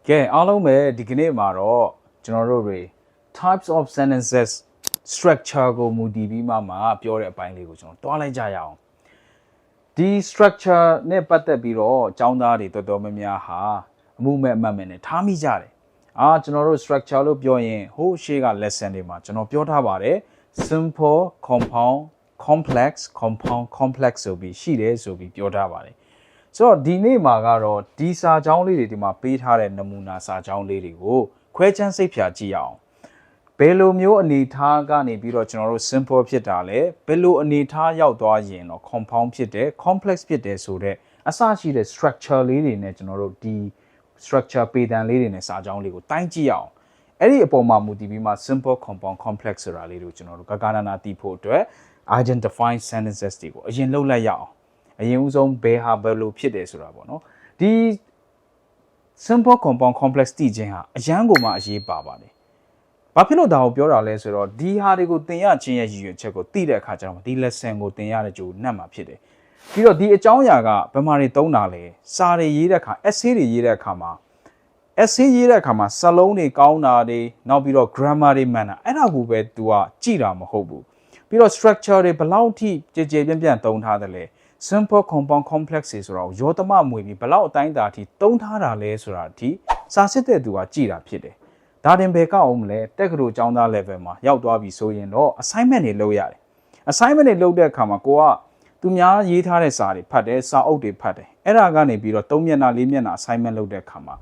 ကဲအားလုံးပဲဒီကနေ့မှာတော့ကျွန်တော်တို့တွေ types of sentences structure ကိုမူတည်ပြီးမှပြောတဲ့အပိုင်းလေးကိုကျွန်တော်တွားလိုက်ကြရအောင်ဒီ structure နဲ့ပတ်သက်ပြီးတော့ကျောင်းသားတွေတော်တော်များများဟာအမှုမဲ့အမှတ်မဲ့နဲ့ထားမိကြတယ်ကျွန်တော်တို့ structure လို့ပြောရင်ဟိုရှေ့က lesson တွေမှာကျွန်တော်ပြောထားပါတယ် simple compound complex compound complex ဆိုပြီးရှိတယ်ဆိုပြီးပြောထားပါတယ်ဆိုတော့ဒီနေ့မှာကတော့ဒီစာကြောင်းလေးတွေဒီမှာပေးထားတဲ့နမူနာစာကြောင်းလေးတွေကိုခွဲခြမ်းစိတ်ဖြာကြည့်အောင်ဘယ်လိုမျိုးအနေထားကနေပြီးတော့ကျွန်တော်တို့ simple ဖြစ်တာလဲဘယ်လိုအနေထားရောက်သွားရင်တော့ compound ဖြစ်တယ် complex ဖြစ်တယ်ဆိုတော့အစရှိတဲ့ structure လေးတွေနဲ့ကျွန်တော်တို့ဒီ structure ပေတံလေးတွေနဲ့စာကြောင်းလေးကိုတိုင်းကြည့်အောင်အဲ့ဒီအပေါ်မှာမူတည်ပြီးမှ simple compound complex ဆိုတာလေးတွေကိုကျွန်တော်တို့ကနာသိဖို့အတွက် identify sentences တွေကိုအရင်လှုပ်လိုက်ရအောင်အရင်ဦးဆုံးဘယ်ဟာဘယ်လိုဖြစ်တယ်ဆိုတာပေါ့နော်ဒီ simple compound complex တည်ခြင်းဟာအရန်ကိုမှအရေးပါပါတယ်ဘာဖြစ်လို့ဒါကိုပြောတာလဲဆိုတော့ဒီဟာတွေကိုသင်ရခြင်းရဲ့ရည်ရွယ်ချက်ကိုသိတဲ့အခါကျတော့ဒီ lesson ကိုသင်ရတဲ့ကြိုးနှက်မှာဖြစ်တယ်ပြီးတော့ဒီအကြောင်းအရာကဘယ်မှာတွေသုံးတာလဲစာတွေရေးတဲ့အခါ essay တွေရေးတဲ့အခါမှာ essay ရေးတဲ့အခါမှာစာလုံးတွေကောင်းတာတွေနောက်ပြီးတော့ grammar တွေမှန်တာအဲ့ဒါကိုပဲ तू ကကြည့်တာမဟုတ်ဘူးပြီးတော့ structure တွေဘယ်လောက်ထိကြည်ပြန့်သုံးထားတယ်လဲsimple compound complex ဆိုတော့ရောသမမွေပြီးဘလောက်အတိုင်းအတာအထိသုံးထားတာလဲဆိုတာအထိစာစစ်တဲ့သူကကြည်တာဖြစ်တယ်ဒါတင်ဘယ်ကောက်အောင်မလဲတက္ကသိုလ်ကျောင်းသား level မှာရောက်သွားပြီဆိုရင်တော့ assignment တွေလုပ်ရတယ် assignment တွေလုပ်တဲ့အခါမှာကိုကသူများရေးထားတဲ့စာတွေဖတ်တယ်စာအုပ်တွေဖတ်တယ်အဲ့ဒါကနေပြီးတော့3မျက်နှာ4မျက်နှာ assignment လုပ်တဲ့အခါမှာ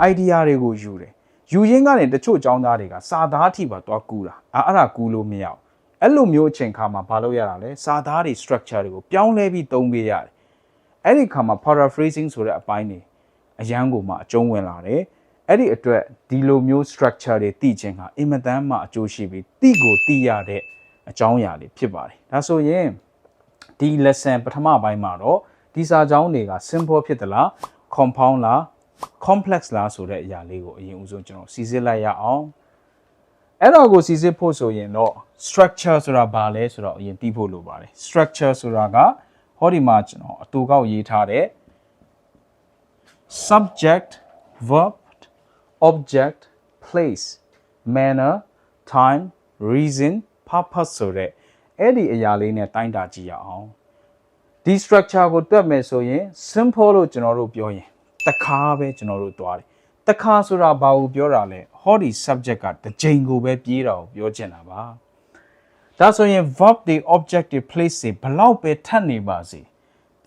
idea တွေကိုယူတယ်ယူရင်းကနေတချို့ကျောင်းသားတွေကစာသားအထိပါသွားကူတာအဲ့ဒါကူလို့မရဘူးအဲ့လိုမျိုးအချိန်ခါမှာဘာလုပ်ရတာလဲစာသားတွေ structure တွေကိုပြောင်းလဲပြီးသုံးပေးရတယ်အဲ့ဒီခါမှာ paraphrasing ဆိုတဲ့အပိုင်းတွေအရန်ကိုမှအကျုံးဝင်လာတယ်အဲ့ဒီအတွက်ဒီလိုမျိုး structure တွေသိခြင်းဟာအင်မတန်မှအကျိုးရှိပြီးသိကိုသိရတဲ့အကြောင်းအရာတွေဖြစ်ပါတယ်ဒါဆိုရင်ဒီ lesson ပထမပိုင်းမှာတော့ဒီစာကြောင်းတွေက simple ဖြစ်သလား compound လား complex လားဆိုတဲ့အရာလေးကိုအရင်ဦးဆုံးကျွန်တော်စီစစ်လိုက်ရအောင်အဲ့တော့ကိုစီစစ်ဖို့ဆိုရင်တော့ structure ဆိုတာဘာလဲဆိုတော့အရင်သိဖို့လိုပါတယ် structure ဆိုတာကဟောဒီမှာကျွန်တော်အတူကောက်ရေးထားတဲ့ subject verb object place manner time reason purpose ဆိုတဲ့အဲ့ဒီအရာလေးနဲ့တိုင်းတာကြည့်ရအောင်ဒီ structure ကိုတွက်မယ်ဆိုရင် simple လို့ကျွန်တော်တို့ပြောရင်တခါပဲကျွန်တော်တို့တွားတယ်တခါဆိုတာဘာကိုပြောတာလဲဟောဒီ subject ကတစ်ချိန်ကိုပဲပြေးတာကိုပြောချင်တာပါဒါဆိုရင် verb တွေ object တွေ place တွေဘလောက်ပဲထပ်နေပါစေ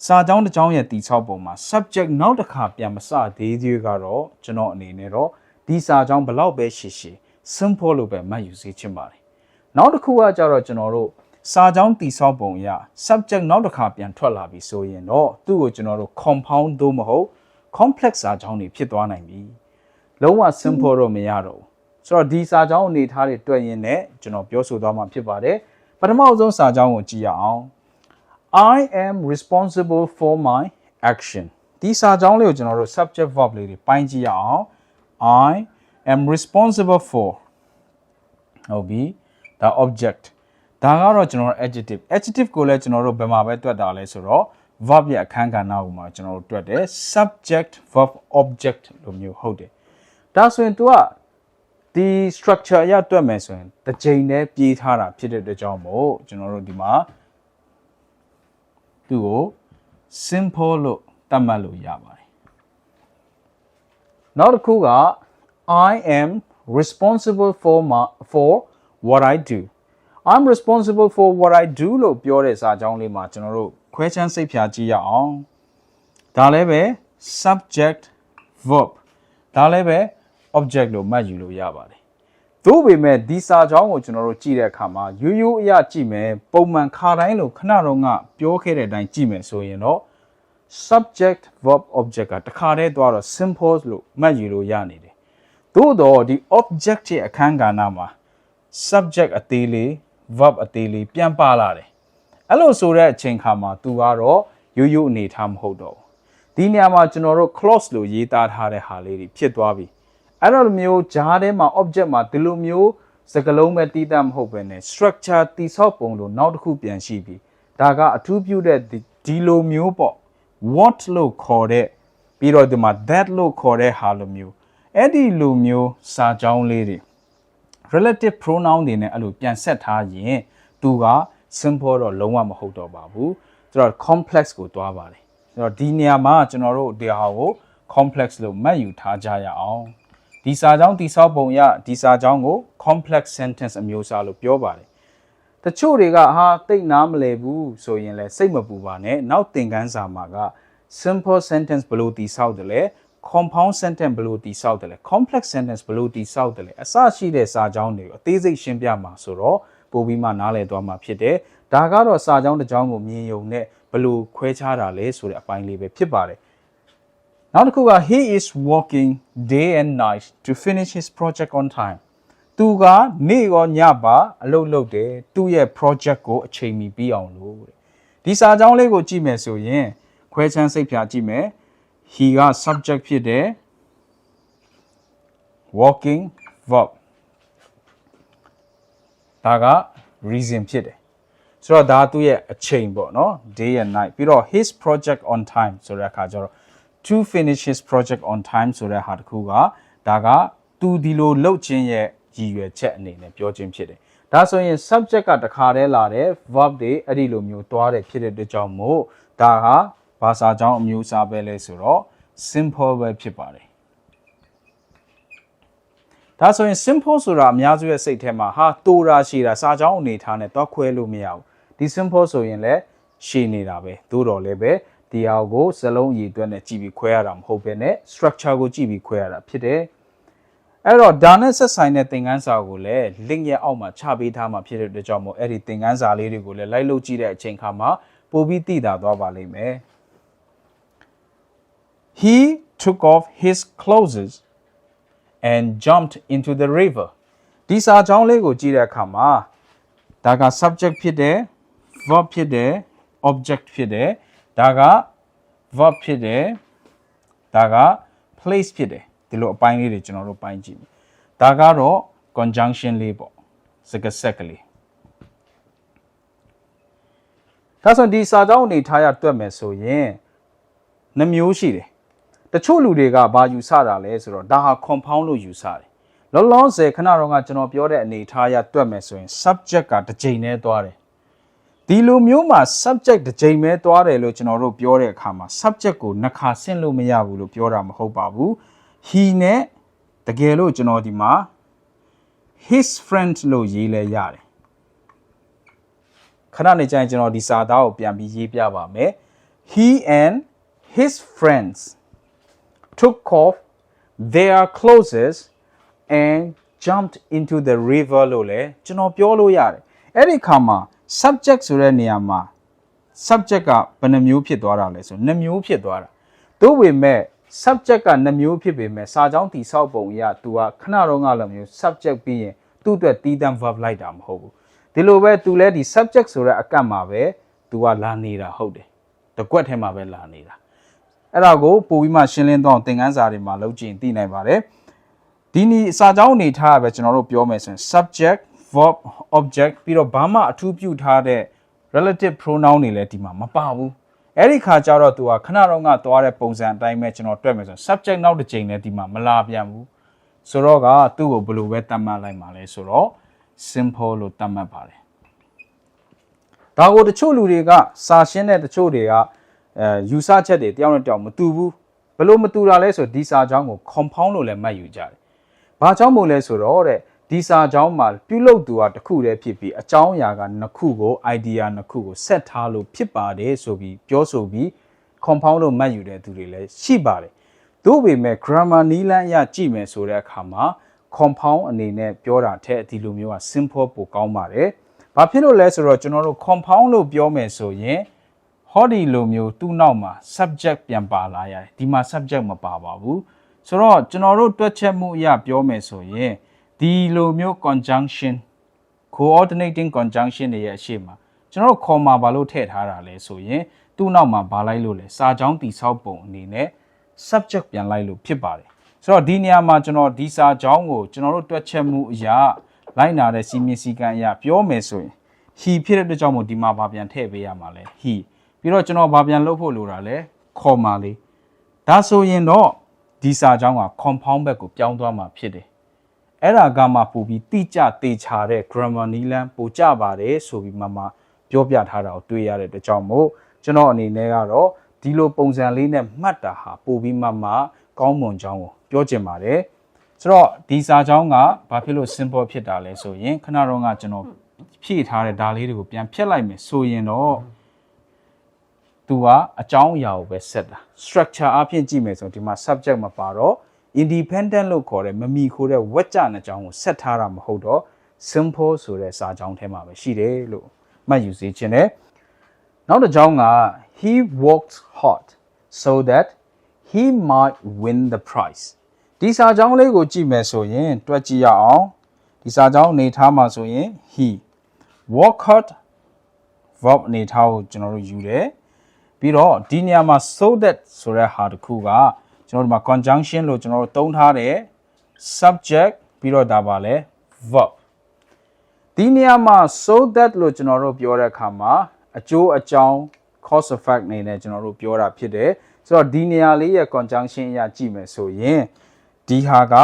စာကြောင်းတစ်ကြောင်းရဲ့တည်ဆောက်ပုံမှာ subject နောက်တစ်ခါပြန်မစသေးသေးကတော့ကျွန်တော်အနေနဲ့တော့ဒီစာကြောင်းဘလောက်ပဲရှည်ရှည် simple လို့ပဲမှတ်ယူစေချင်ပါတယ်နောက်တစ်ခုကကြတော့ကျွန်တော်တို့စာကြောင်းတည်ဆောက်ပုံအရ subject နောက်တစ်ခါပြန်ထွက်လာပြီဆိုရင်တော့သူ့ကိုကျွန်တော်တို့ compound သို့မဟုတ် complex စာကြောင်းတွေဖြစ်သွားနိုင်ပြီလုံးဝ simple တော့မရတော့ဘူးဆိုတော့ဒီစာကြောင်းအနေထားတွေတွေ့ရင်လည်းကျွန်တော်ပြောဆိုသွားမှာဖြစ်ပါတယ်ပထမဆုံးစာကြောင်းကိုကြည့်ရအောင် I am responsible for my action ဒီစာကြောင်းလေးကိုကျွန်တော်တို့ subject verb လေးတွေပိုင်းကြည့်ရအောင် I am responsible for ဟုတ်ပြီဒါ object ဒါကတော့ကျွန်တော်တို့ adjective ကိုလည်းကျွန်တော်တို့ဘယ်မှာပဲတွက်တာလဲဆိုတော့ verb ရဲ့အခန်းကဏ္ဍကိုမှကျွန်တော်တို့တွက်တယ် subject verb object လိုမျိုးဟုတ်တယ်ဒါဆိုရင် तू ကဒီ structure အရတွက်မယ်ဆိုရင်တစ်ချိန်တည်းပြေးထားတာဖြစ်တဲ့အတွက်ကြောင့်မို့ကျွန်တော်တို့ဒီမှာသူ့ကို simple လို့သတ်မှတ်လို့ရပါတယ်နောက်တစ်ခုက I am responsible for what I do I'm responsible for what I do လို့ပြောတဲ့စာကြောင်းလေးမှာကျွန်တော်တို့ခွဲခြမ်းစိတ်ဖြာကြည့်ရအောင်ဒါလည်းပဲ subject verb ဒါလည်းပဲ object လို့မှတ်ယူလို့ရပါတယ်သို့ပေမဲ့ဒီစာကြောင်းကိုကျွန်တော်တို့ကြည့်တဲ့အခါမှာရိုးရိုးအရကြည့်မယ်ပုံမှန်ခါတိုင်းလို့ခဏတော့ကပြောခဲ့တဲ့အတိုင်းကြည့်မယ်ဆိုရင်တော့ subject verb object ကတခါတည်းသွားတော့ simple လို့မှတ်ယူလို့ရနေတယ်သို့တော့ဒီ object ရဲ့အခန်းကဏ္ဍမှာ subject အသေးလေး verb အသေးလေးပြန်ပါလာတယ်အဲ့လိုဆိုတဲ့အချိန်ခါမှာသူကတော့ရိုးရိုးအနေထားမဟုတ်တော့ဘူးဒီနေရာမှာကျွန်တော်တို့ clause လို့ရေးသားထားတဲ့ဟာလေးတွေဖြစ်သွားပြီအဲ့လိုမျိုးဂျားထဲမှာ object မှာဒီလိုမျိုးစကားလုံးပဲတည်တတ်မဟုတ်ပဲနဲ့ structure တည်ဆောက်ပုံလို့နောက်တစ်ခုပြန်ရှိပြီဒါကအထူးပြုတဲ့ဒီလိုမျိုးပေါ့ what လို့ခေါ်တဲ့ပြီးတော့ဒီမှာ that လို့ခေါ်တဲ့ဟာလိုမျိုး အဲ့ဒီလိုမျိုးစာကြောင်းလေးတွေ relative pronoun တွေနဲ့အဲ့လိုပြန်ဆက်ထားရင်သူက simple တော့လုံးဝမဟုတ်တော့ပါဘူးဆိုတော့ complex ကိုတွားပါတယ်ဆိုတော့ဒီနေရာမှာကျွန်တော်တို့ဒီဟာကို complex လို့မှတ်ယူထားကြရအောင်ဒီစာကြောင်းတိဆောက်ပုံရဒီစာကြောင်းကို complex sentence အမျိုးအစားလို့ပြောပါတယ်တချို့တွေကဟာတိတ်နားမလည်ဘူးဆိုရင်လည်းစိတ်မပူပါနဲ့နောက်သင်ခန်းစာမှာက simple sentence ဘယ်လိုတိဆောက်တယ်လဲ compound sentence ဘယ်လိုတိဆောက်တယ်လဲ complex sentence ဘယ်လိုတိဆောက်တယ်လဲအစရှိတဲ့စာကြောင်းတွေကိုအသေးစိတ်ရှင်းပြမှာဆိုတော့ပို့ပြီးမှနားလည်သွားမှာဖြစ်တယ်ဒါကတော့စာကြောင်းတစ်ကြောင်းကိုမြင်ယုံနဲ့ဘယ်လိုခွဲခြားတာလဲဆိုတဲ့အပိုင်းလေးပဲဖြစ်ပါတယ်နောက်တစ်ခုက he is working day and night to finish his project on time သူကနေ့ရောညပါအလုပ်လုပ်တယ်သူ့ရဲ့ project ကိုအချိန်မီပြီးအောင်လို့ဒီစာကြောင်းလေးကိုကြည့်မယ်ဆိုရင်ခွဲခြမ်းစိတ်ဖြာကြည့်မယ် he က subject ဖြစ်တယ် working verb ဒါက reason ဖြစ်တယ်ဆိုတော့ဒါသူ့ရဲ့အချိန်ပေါ့နော် day and night ပြီးတော့ his project on time ဆိုတဲ့အခါကျတော့ to finish his project on time ဆိုတဲ့ဟာတစ်ခုကဒါကသူဒီလိုလုပ်ခြင်းရဲ့ရည်ရွယ်ချက်အနေနဲ့ပြောခြင်းဖြစ်တယ်ဒါဆိုရင် subject ကတခါတည်းလာတယ် verb တွေအဲ့ဒီလိုမျိုးတွားတယ်ဖြစ်တဲ့အတွက်ကြောင့်မို့ဒါဟာဘာသာကြောင်းအမျိုးအစားပဲလဲဆိုတော့ simple ပဲဖြစ်ပါတယ်ဒါဆိုရင် simple ဆိုတာအများစုရဲ့စိတ်ထဲမှာဟာတိုးတာရှိတာစာကြောင်းအနေထားနဲ့တော့ခွဲလို့မရဘူးဒီ simple ဆိုရင်လည်းရှည်နေတာပဲသို့တော်လည်းပဲဒီအောက်ကိုစလုံးရည်အတွက်နဲ့ကြည့်ပြီးခွဲရတာမဟုတ်ပဲနဲ့ structure ကိုကြည့်ပြီးခွဲရတာဖြစ်တယ်အဲ့တော့ဒါနဲ့ဆက်ဆိုင်တဲ့သင်ခန်းစာကိုလည်း link ရဲ့အောက်မှာချပေးထားမှာဖြစ်တဲ့အတွက်ကြောင့်မို့အဲ့ဒီသင်ခန်းစာလေးတွေကိုလည်းလိုက်လုပ်ကြည့်တဲ့အချိန်ခါမှာပို့ပြီးသိတာသွားပါလိမ့်မယ် He took off his clothes and jumped into the river ဒီစာကြောင်းလေးကိုကြည့်တဲ့အခါမှာဒါက subject ဖြစ်တယ် verb ဖြစ်တယ် object ဖြစ်တယ်ဒါက verb ဖြစ်တယ်ဒါက place ဖြစ်တယ်ဒီလိုအပိုင်းလေးတွေကျွန်တော်တို့ပိုင်းကြည့်မယ်ဒါကတော့ conjunction လေးပေါ့စကားဆက်ကလေးဒါဆိုဒီစာကြောင်းအနေထားရတွက်မယ်ဆိုရင်နှမျိုးရှိတယ်တချို့လူတွေကဘာယူဆတာလဲဆိုတော့ဒါဟာ compound လို့ယူဆတယ်လောလောဆယ်ခဏတော့ကကျွန်တော်ပြောတဲ့အနေထားရတွက်မယ်ဆိုရင် subject ကတစ်ချိန်နဲ့သွားတယ်ဒီလိုမျိုးမှာ subject တစ်ချိန်ပဲသွားတယ်လို့ကျွန်တော်တို့ပြောတဲ့အခါမှာ subject ကိုနှစ်ခါဆင့်လို့မရဘူးလို့ပြောတာမဟုတ်ပါဘူး he နဲ့တကယ်လို့ကျွန်တော်ဒီမှာ his friend လို့ရေးလဲရတယ်ခဏနေကျရင်ကျွန်တော်ဒီစာသားကိုပြန်ပြီးရေးပြပါမယ် he and his friends took off their clothes and jumped into the river လို့လဲကျွန်တော်ပြောလို့ရတယ်အဲ့ဒီခါမှာ subject ဆိုတဲ့နေရာမှာ subject ကဘယ်နှမျိုးဖြစ်သွားတာလဲဆိုနှစ်မျိုးဖြစ်သွားတာသို့ပေမဲ့ subject ကနှစ်မျိုးဖြစ်ပေမဲ့စာကြောင်းတိဆောက်ပုံအရ तू ကခဏတော့ကလည်းမျိုး subject ပြီးရင်သူ့အတွက်တီးတန့် verb လိုက်တာမဟုတ်ဘူးဒီလိုပဲ तू လဲဒီ subject ဆိုတဲ့အကန့်မှာပဲ तू ကလာနေတာဟုတ်တယ်တကွက်ထဲမှာပဲလာနေတာအဲ့ဒါကိုပို့ပြီးမှရှင်းလင်းတော့သင်ခန်းစာတွေမှာလုပ်ကြည့်သိနိုင်ပါတယ်ဒီနီစာကြောင်းအနေထားပဲကျွန်တော်တို့ပြောမယ်ဆိုရင် subject verb object ပြီးတော့ဘာမှအထူးပြုထားတဲ့ relative pronoun တွေလည်းဒီမှာမပါဘူးအဲ့ဒီခါကျတော့ तू ကခဏတော့ကသွားတဲ့ပုံစံအတိုင်းပဲကျွန်တော်တွေ့မယ်ဆိုရင် subject နောက်တစ်ချိန်လည်းဒီမှာမလာပြန်ဘူးဆိုတော့ကသူ့ကိုဘယ်လိုပဲတတ်မှတ်လိုက်မှာလဲဆိုတော့ simple လို့တတ်မှတ်ပါတယ်ဒါကိုတချို့လူတွေကစာရှင်းတဲ့တချို့တွေကယူဆချက်တွေတယောက်နဲ့တယောက်မတူဘူးဘယ်လိုမတူတာလဲဆိုဒီစာကြောင်းကို compound လို့လည်းမှတ်ယူကြတယ်ဘာကြောင့်မို့လဲဆိုတော့တဲ့ဒီစာကြောင်းမှာပြုလုပ်သူကတစ်ခုတည်းဖြစ်ပြီးအကြောင်းအရာကနှစ်ခုကို idea နှစ်ခုကို set ထားလို့ဖြစ်ပါတယ်ဆိုပြီးပြောဆိုပြီး compound လို့မှတ်ယူတဲ့သူတွေလည်းရှိပါတယ်သို့ပေမဲ့ grammar နည်းလမ်းအရကြည့်မယ်ဆိုတဲ့အခါမှာ compound အနေနဲ့ပြောတာထက်ဒီလိုမျိုးက simple ပိုကောင်းပါတယ်ဘာဖြစ်လို့လဲဆိုတော့ကျွန်တော်တို့ compound လို့ပြောမယ်ဆိုရင်ဟောဒီလိုမျိုးသူ့နောက်မှာ subject ပြန်ပါလာရတယ်ဒီမှာ subject မပါပါဘူးဆိုတော့ကျွန်တော်တို့တွက်ချက်မှုအရပြောမယ်ဆိုရင်ဒီလိုမျိုး conjunction coordinating conjunction တွေရဲ့အရှိမှာကျွန်တော်တို့ comma ဘာလို့ထည့်ထားတာလဲဆိုရင်သူ့နောက်မှာဘာလိုက်လို့လဲစာကြောင်းတိဆောက်ပုံအနေနဲ့ subject ပြန်လိုက်လို့ဖြစ်ပါတယ်ဆိုတော့ဒီနေရာမှာကျွန်တော်ဒီစာကြောင်းကိုကျွန်တော်တို့တွက်ချက်မှုအရာလိုက်နာတဲ့စီမင်းစည်းကမ်းအရာပြောမယ်ဆိုရင် he ဖြစ်တဲ့အတွက်ကြောင့်မို့ဒီမှာဘာပြန်ထည့်ပေးရမှာလဲ he ပြီးတော့ကျွန်တော်ဘာပြန်လုပ်ဖို့လိုတာလဲ comma လေးဒါဆိုရင်တော့ ဒီစာကြောင်းက compound ဘက်ကိုပြောင်းသွားမှာဖြစ်တယ်အဲ့ဒါကမှပို့ပြီးတိကျသေချာတဲ့ grammar နီလန်းပို့ကြပါတယ်ဆိုပြီးမှပြောပြထားတာကိုတွေ့ရတဲ့အတွက်ကြောင့်မို့ကျွန်တော်အနေနဲ့ကတော့ဒီလိုပုံစံလေးနဲ့မှတ်တာဟာပို့ပြီးမှကောင်းမွန်ကြောင်းကိုပြောချင်ပါတယ်ဆိုတော့ဒီစာကြောင်းကဘာဖြစ်လို့ simple ဖြစ်တာလဲဆိုရင်ခဏတော့ကကျွန်တော်ဖြည့်ထားတဲ့ဒါလေးတွေကိုပြန်ဖြတ်လိုက်မယ်ဆိုရင်တော့သူကအကြောင်းအရာကိုပဲ set တာ structure အဖြစ်ကြည့်မယ်ဆိုဒီမှာ subject မပါတော့ independent လို့ခေါ်တဲ့မမီခိုးတဲ့ဝက်ကြတဲ့ကြောင်းကို set ထားတာမဟုတ်တော့ simple ဆိုတဲ့စာကြောင်းထဲမှာပဲရှိတယ်လို့မှတ်ယူစေချင်တယ်နောက်တစ်ကြောင်းက he worked hard so that he might win the prize ဒီစာကြောင်းလေးကိုကြည့်မယ်ဆိုရင်တွက်ကြည့်ရအောင်ဒီစာကြောင်းအနေထားမှာဆိုရင် he work hard verb အနေထားကိုကျွန်တော်တို့ယူတယ်ပြီးတော့ဒီနေရာမှာ so that ဆိုတဲ့ဟာတစ်ခုကကျွန်တော်တို့မှာ conjunction လို့ကျွန်တော်တို့သုံးထားတဲ့ subject ပြီးတော့ဒါပါလဲ verb ဒီနေရာမှာ so that လို့ကျွန်တော်တို့ပြောတဲ့အခါမှာအကျိုးအကြောင်း cause effect နေနဲ့ကျွန်တော်တို့ပြောတာဖြစ်တယ်ဆိုတော့ဒီနေရာလေးရဲ့ conjunction အရကြည့်မယ်ဆိုရင်ဒီဟာက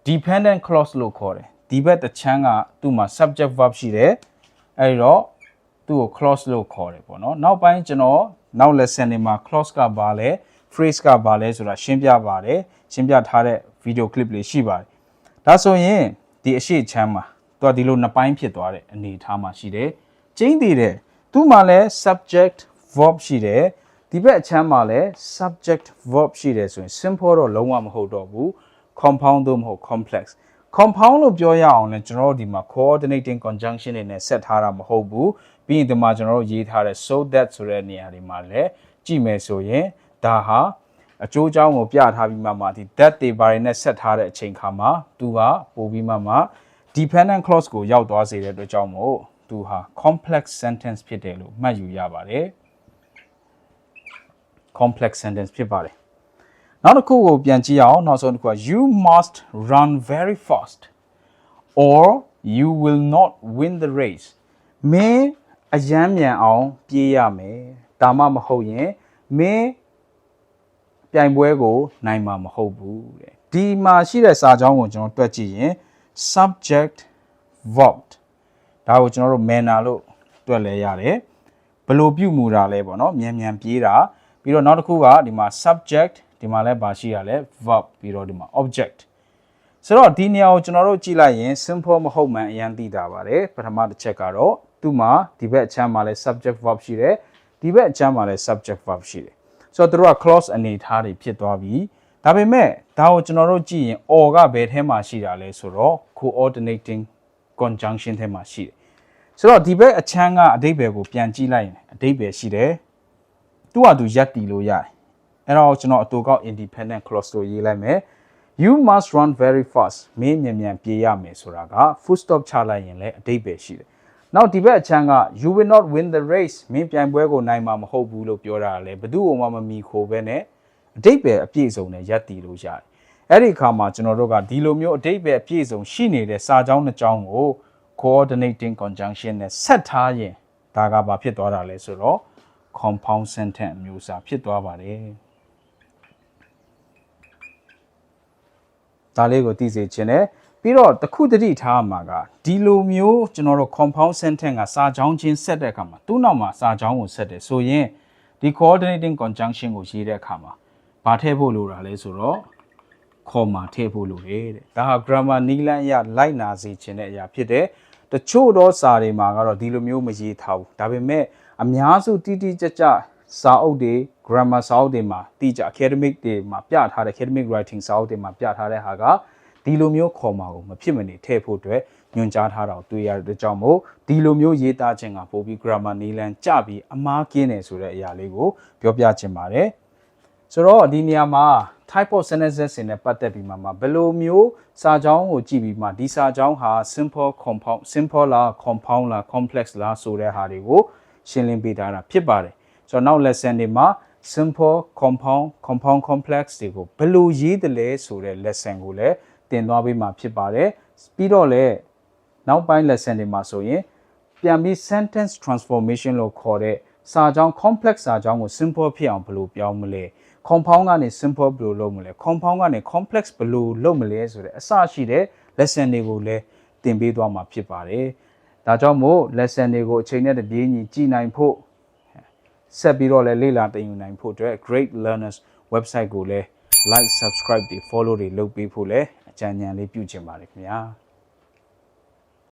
dependent clause လို့ခေါ်တယ်ဒီဘက်တစ်ချမ်းကသူ့မှာ subject verb ရှိတယ်အဲဒီတော့သူ့ကို clause လို့ခေါ်တယ်ပေါ့နော်နောက်ပိုင်းကျွန်တော်နောက် lesson တွေမှာ clause ကဘာလဲ phrase ကဘာလဲဆိုတာရှင်းပြပါတယ်ရှင်းပြထားတဲ့ video clip လေးရှိပါတယ်ဒါဆိုရင်ဒီအရှိချမ်းမှာသူကဒီလိုနှစ်ပိုင်းဖြစ်သွားတဲ့အနေအထားမှာရှိတယ်ကျင်းတည်တယ်သူ့မှာလည်း subject verb ရှိတယ်ဒီဘက်အချမ်းမှာလည်း subject verb ရှိတယ်ဆိုရင် simple တော့လုံးဝမဟုတ်တော့ဘူး compound တော့မဟုတ် complex compound လို့ပြောရအောင်လဲကျွန်တော်တို့ဒီမှာ coordinating conjunction တွေနဲ့ဆက်ထားတာမဟုတ်ဘူးပြီးရင်ဒီမှာကျွန်တော်တို့ရေးထားတဲ့ so that ဆိုတဲ့နေရာတွေမှာလည်းကြည့်မယ်ဆိုရင်ဒါဟာအကျိုးအကြောင်းကိုပြထားပြီးမှဒီ that တွေဘာတွေနဲ့ဆက်ထားတဲ့အချိန်ခါမှာသူကပို့ပြီးမှ dependent clause ကိုရောက်သွားစေတဲ့အတွက်ကြောင့်မို့သူဟာ complex sentence ဖြစ်တယ်လို့မှတ်ယူရပါတယ် complex sentence ဖြစ်ပါတယ်နောက်တစ်ခုကိုပြန်ကြည့်အောင်နောက်ဆုံးတစ်ခုက you must run very fast or you will not win the race မင်းအယမ်းမြန်အောင်ပြေးရမယ်ဒါမှမဟုတ်ရင်မင်းပြိုင်ပွဲကိုနိုင်မှာမဟုတ်ဘူးတဲ့ဒီမှာရှိတဲ့စာကြောင်းကိုကျွန်တော်တွက်ကြည့်ရင် subject verb ဒါကိုကျွန်တော်တို့ manner လို့တွက်လဲရတယ်ဘယ်လိုပြုမူတာလဲပေါ့နော်မြန်မြန်ပြေးတာပြီးတော့နောက်တစ်ခုကဒီမှာ subject ဒီမှာလည်းပါရှိရလဲ verb ပြီးတော့ဒီမှာ object ဆိုတော့ဒီနေရာကိုကျွန်တော်တို့ကြည့်လိုက်ရင် simple မဟုတ်မှန်အရင်သိတာပါတယ်ပထမတစ်ချက်ကတော့သူ့မှာဒီဘက်အချမ်းမှာလည်း subject verb ရှိတယ်ဒီဘက်အချမ်းမှာလည်း subject verb ရှိတယ်ဆိုတော့တို့က clause အနေထားတွေဖြစ်သွားပြီဒါပေမဲ့ဒါကိုကျွန်တော်တို့ကြည့်ရင် or ကဘယ်ထဲမှာရှိတာလဲဆိုတော့ coordinating conjunction ထဲမှာရှိတယ်ဆိုတော့ဒီဘက်အချမ်းကအဓိပ္ပာယ်ကိုပြန်ကြည့်လိုက်ရင်အဓိပ္ပာယ်ရှိတယ်သူ့ဟာသူရပ်တည်လို့ရတယ်အဲ့တော့ကျွန်တော်အတူကောက် independent clause ကိုရေးလိုက်မယ် you must run very fast မင်းမြန်မြန်ပြေးရမယ်ဆိုတာက full stop ချလိုက်ရင်လည်းအဓိပ္ပာယ်ရှိတယ်နောက်ဒီဘက်အချမ်းက you will not win the race မင်းပြိုင်ပွဲကိုနိုင်မှာမဟုတ်ဘူးလို့ပြောတာလေဘယ်သူ့မှမမီခိုပဲနဲ့အဓိပ္ပာယ်အပြည့်စုံနဲ့ရပ်တည်လို့ရတယ်အဲ့ဒီအခါမှာကျွန်တော်တို့ကဒီလိုမျိုးအဓိပ္ပာယ်အပြည့်စုံရှိနေတဲ့စာကြောင်းတစ်ကြောင်းကို coordinating conjunction နဲ့ဆက်ထားရင်ဒါကဘာဖြစ်သွားတာလဲဆိုတော့ compound sentence အမျိုးအစားဖြစ်သွားပါတယ်ဒါလေးကိုသိစေချင်တယ်ပြီးတော့တစ်ခုတတိထားမှာကဒီလိုမျိုးကျွန်တော်တို့ compound sentence ကစာကြောင်းချင်းဆက်တဲ့အခါမှာသူ့နောက်မှာစာကြောင်းကိုဆက်တယ်ဆိုရင်ဒီ coordinating conjunction ကိုရေးတဲ့အခါမှာဘာထည့်ဖို့လိုတာလဲဆိုတော့ comma ထည့်ဖို့လိုတယ်တဲ့ဒါဟာ grammar နီးလန်းအရလိုက်နာစေချင်တဲ့အရာဖြစ်တယ်တချို့သောစာတွေမှာကတော့ဒီလိုမျိုးမရေးထားဘူးဒါပေမဲ့အများစုတိတိကျကျစာအုပ်တွေ grammar စာအုပ်တွေမှာတိကျ academic တွေမှာပြထားတဲ့ academic writing စာအုပ်တွေမှာပြထားတဲ့ဟာကဒီလိုမျိုး comma ကိုမဖြစ်မနေထည့်ဖို့အတွက်ညွှန်ကြားထားတာကိုတွေ့ရတဲ့ကြောင့်မို့ဒီလိုမျိုးရေးသားခြင်းကပို့ပြီး grammar နီးလန်းကြပြီးအမှားကင်းတယ်ဆိုတဲ့အရာလေးကိုပြောပြချင်ပါတယ်ဆိုတော့ဒီနေရာမှာ type of sentences တွေနဲ့ပတ်သက်ပြီးမှဘယ်လိုမျိုးစာကြောင်းကိုကြည့်ပြီးမှဒီစာကြောင်းဟာ simple compound simple လား compound လား complex လားဆိုတဲ့ဟာတွေကိုရှင်းလင်းပေးထားတာဖြစ်ပါတယ်ဆိုတော့နောက် lesson တွေမှာ simple compound complex တွေကိုဘယ်လိုရေးတယ်လဲဆိုတဲ့ lesson ကိုလည်းသင်သွားပေးမှာဖြစ်ပါတယ်ပြီးတော့လည်းနောက်ပိုင်း lesson တွေမှာဆိုရင်ပြန်ပြီး sentence transformation လို့ခေါ်တဲ့စာကြောင်း complex စာကြောင်းကို simple ဖြစ်အောင်ဘယ်လိုပြောင်းမလဲ compound ကနေ simple ဘယ်လိုလုပ်မလဲ compound ကနေ complex ဘယ်လိုလုပ်မလဲဆိုတဲ့အစရှိတဲ့ lesson တွေကိုလည်းသင်ပေးသွားမှာဖြစ်ပါတယ်ဒါကြောင့်မို့ lesson တွေကိုအချိန်နဲ့တပြေးညီကြည်နိုင်ဖို့ဆက်ပြီးတော့လည်းလေ့လာသင်ယူနိုင်ဖို့အတွက် Great Learners website ကိုလည်း like subscribe တွေ follow တွေလုပ်ပေးဖို့လည်းအကြံဉာဏ်လေးပြုချင်ပါတယ်ခင်ဗျာ